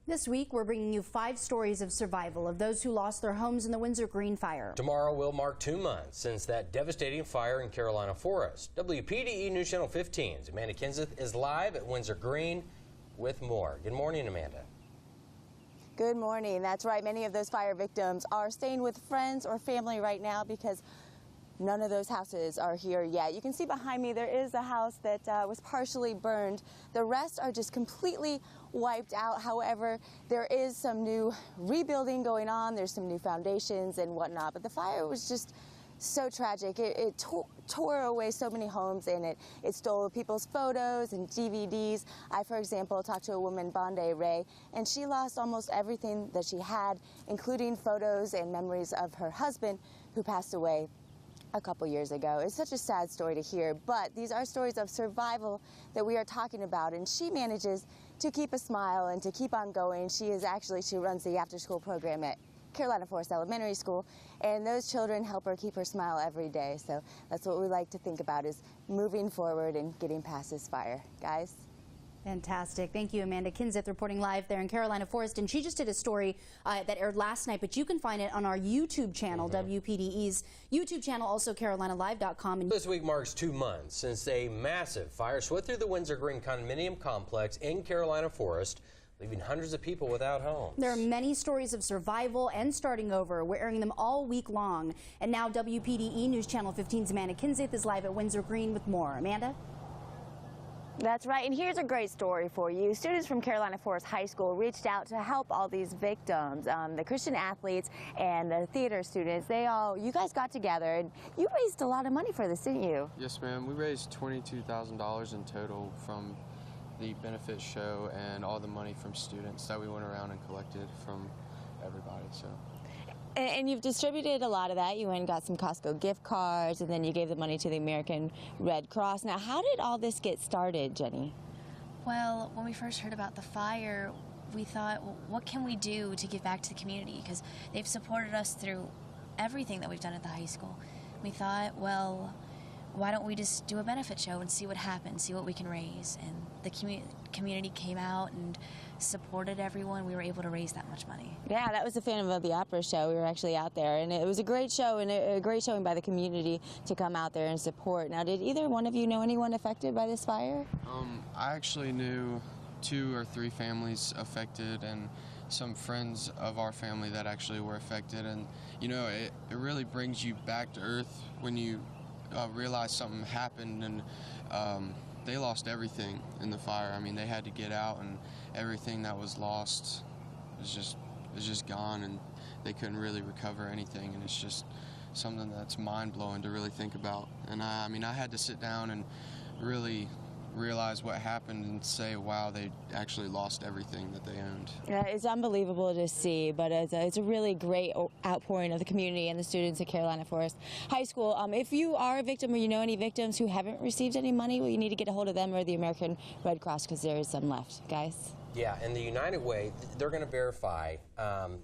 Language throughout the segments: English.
This week, we're bringing you 5 stories of survival of those who lost their homes in the Windsor Green fire. Tomorrow will mark 2 months since that devastating fire in Carolina Forest. WPDE News Channel 15's Amanda Kinseth is live at Windsor Green with more. Good morning, Amanda. Good morning. That's right. Many of those fire victims are staying with friends or family right now because none of those houses are here yet. You can see behind me there is a house that was partially burned. The rest are just completely wiped out. However, there is some new rebuilding going on. There's some new foundations and whatnot. But the fire was just so tragic. It tore away so many homes, and it stole people's photos and DVDs. I, for example, talked to a woman, Bonde Ray, and she lost almost everything that she had, including photos and memories of her husband who passed away a couple years ago. It's such a sad story to hear, but these are stories of survival that we are talking about, and she manages to keep a smile and to keep on going. She runs the after-school program at Carolina Forest Elementary School, and those children help her keep her smile every day. So that's what we like to think about, is moving forward and getting past this fire. Guys? Fantastic. Thank you, Amanda Kinseth, reporting live there in Carolina Forest. And she just did a story that aired last night, but you can find it on our YouTube channel, WPDE's YouTube channel, also CarolinaLive.com. This week marks 2 months since a massive fire swept through the Windsor Green condominium complex in Carolina Forest, leaving hundreds of people without homes. There are many stories of survival and starting over. We're airing them all week long. And now WPDE News Channel 15's Amanda Kinseth is live at Windsor Green with more. Amanda? That's right, and here's a great story for you. Students from Carolina Forest High School reached out to help all these victims. The Christian athletes and the theater students, you guys got together, and you raised a lot of money for this, didn't you? Yes, ma'am. We raised $22,000 in total from the benefit show and all the money from students that we went around and collected from everybody. So. And you've distributed a lot of that. You went and got some Costco gift cards, and then you gave the money to the American Red Cross. Now, how did all this get started, Jenny? Well, when we first heard about the fire, we thought, well, what can we do to give back to the community? Because they've supported us through everything that we've done at the high school. We thought, well, why don't we just do a benefit show and see what happens, see what we can raise? And the community came out and supported everyone. We were able to raise that much money. Yeah, that was the Phantom of the Opera show. We were actually out there, and it was a great show and a great showing by the community to come out there and support. Now, did either one of you know anyone affected by this fire? I actually knew 2 or 3 families affected, and some friends of our family that actually were affected. And you know, it really brings you back to earth when you realize something happened, and they lost everything in the fire. I mean, they had to get out, and everything that was lost is just gone, and they couldn't really recover anything. And it's just something that's mind-blowing to really think about. And I mean, I had to sit down and really realize what happened and say, wow, they actually lost everything that they owned. Yeah, it's unbelievable to see, but it's a really great outpouring of the community and the students at Carolina Forest High School. If you are a victim or you know any victims who haven't received any money, well, you need to get a hold of them or the American Red Cross, because there is some left, guys. Yeah, and the United Way, they're going to verify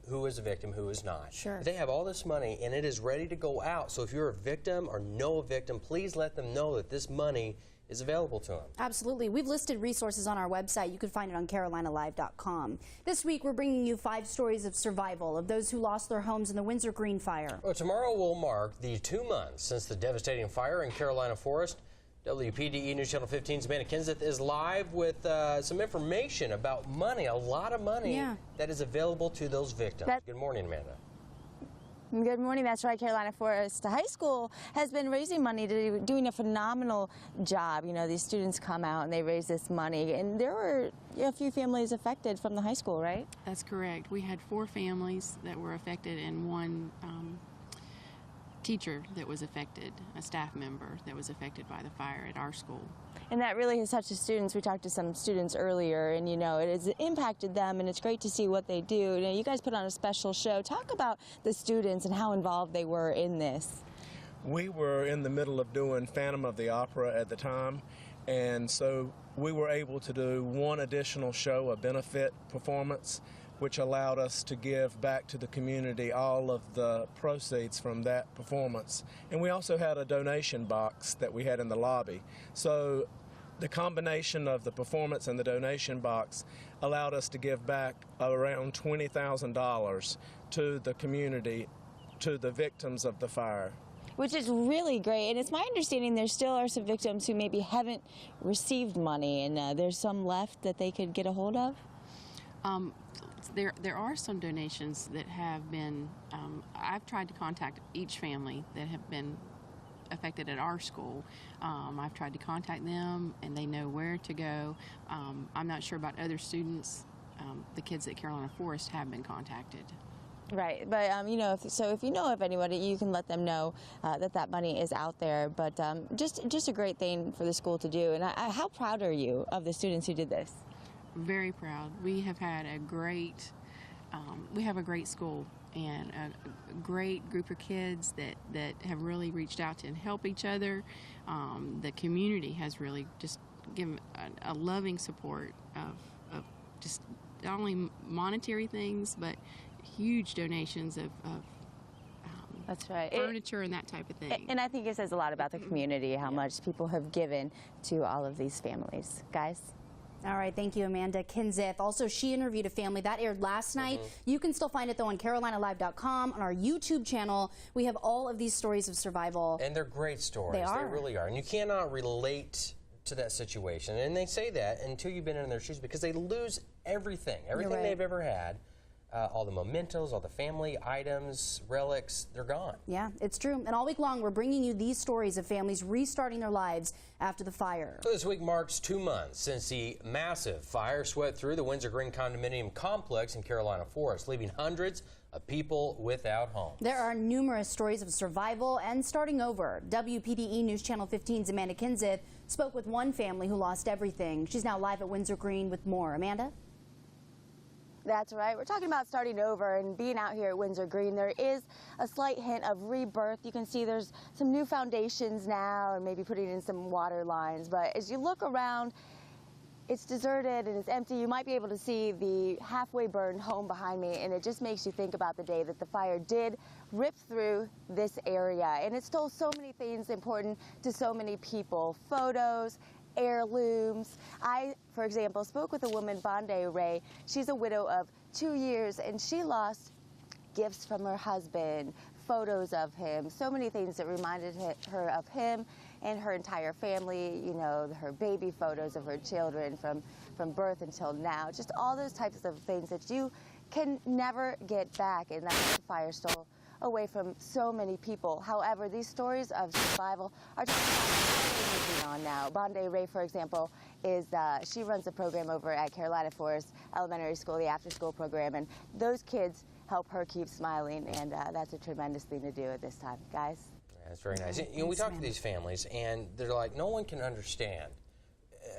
who is a victim, who is not. Sure. They have all this money, and it is ready to go out. So if you're a victim or know a victim, please let them know that this money is available to them. Absolutely. We've listed resources on our website. You can find it on CarolinaLive.com. This week, we're bringing you 5 stories of survival of those who lost their homes in the Windsor Green fire. Well, tomorrow will mark the 2 months since the devastating fire in Carolina Forest. WPDE News Channel 15's Amanda Kinseth is live with some information about money, a lot of money that is available to those victims. Good morning, Amanda. Good morning. That's right. Carolina Forest High School has been raising money, doing a phenomenal job. You know, these students come out and they raise this money, and there were a few families affected from the high school, right? That's correct. We had 4 families that were affected and 1 teacher that was affected, a staff member that was affected by the fire at our school. And that really has touched the students. We talked to some students earlier, and you know, it has impacted them, and it's great to see what they do. You know, you guys put on a special show. Talk about the students and how involved they were in this. We were in the middle of doing Phantom of the Opera at the time, and so we were able to do 1 additional show, a benefit performance, which allowed us to give back to the community all of the proceeds from that performance. And we also had a donation box that we had in the lobby. So the combination of the performance and the donation box allowed us to give back around $20,000 to the community, to the victims of the fire. Which is really great, and it's my understanding there still are some victims who maybe haven't received money, and there's some left that they could get a hold of? There are some donations that have been, I've tried to contact each family that have been affected at our school. I've tried to contact them, and they know where to go. I'm not sure about other students. The kids at Carolina Forest have been contacted. Right, but you know, if you know of anybody, you can let them know that money is out there. But just a great thing for the school to do. And how proud are you of the students who did this? Very proud. We have had a great, we have a great school and a great group of kids that have really reached out to and help each other. The community has really just given a loving support of just not only monetary things, but huge donations of That's right. furniture and that type of thing. And I think it says a lot about the community, how much people have given to all of these families. Guys? All right, thank you, Amanda Kinseth. Also, she interviewed a family that aired last night. You can still find it, though, on CarolinaLive.com, on our YouTube channel. We have all of these stories of survival. And they're great stories. They are. They really are. And you cannot relate to that situation. And they say that until you've been in their shoes, because they lose everything they've ever had. All the mementos, all the family items, relics, they're gone. Yeah, it's true. And all week long, we're bringing you these stories of families restarting their lives after the fire. So this week marks 2 months since the massive fire swept through the Windsor Green condominium complex in Carolina Forest, leaving hundreds of people without homes. There are numerous stories of survival and starting over. WPDE News Channel 15's Amanda Kinseth spoke with one family who lost everything. She's now live at Windsor Green with more. Amanda? That's right. We're talking about starting over and being out here at Windsor Green. There is a slight hint of rebirth. You can see there's some new foundations now and maybe putting in some water lines. But as you look around, it's deserted and it's empty. You might be able to see the halfway burned home behind me, and it just makes you think about the day that the fire did rip through this area. And it stole so many things important to so many people. Photos, heirlooms. I, for example, spoke with a woman, Bonde Ray. She's a widow of 2 years, and she lost gifts from her husband, photos of him, so many things that reminded her of him and her entire family, you know, her baby photos of her children from birth until now, just all those types of things that you can never get back, and that's what the fire stole away from so many people. However, these stories of survival are just moving on now. Bonde Ray, for example, she runs a program over at Carolina Forest Elementary School, the after-school program, and those kids help her keep smiling, and that's a tremendous thing to do at this time. Guys? That's very nice. You know, we talk to these families, and they're like, no one can understand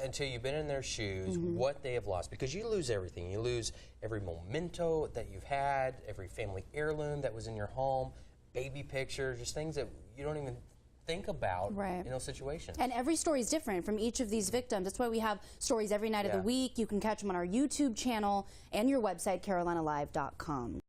until you've been in their shoes what they have lost, because you lose everything. You lose every memento that you've had, every family heirloom that was in your home, baby pictures, just things that you don't even think about in those situations. And every story is different from each of these victims. That's why we have stories every night of the week. You can catch them on our YouTube channel and your website, CarolinaLive.com.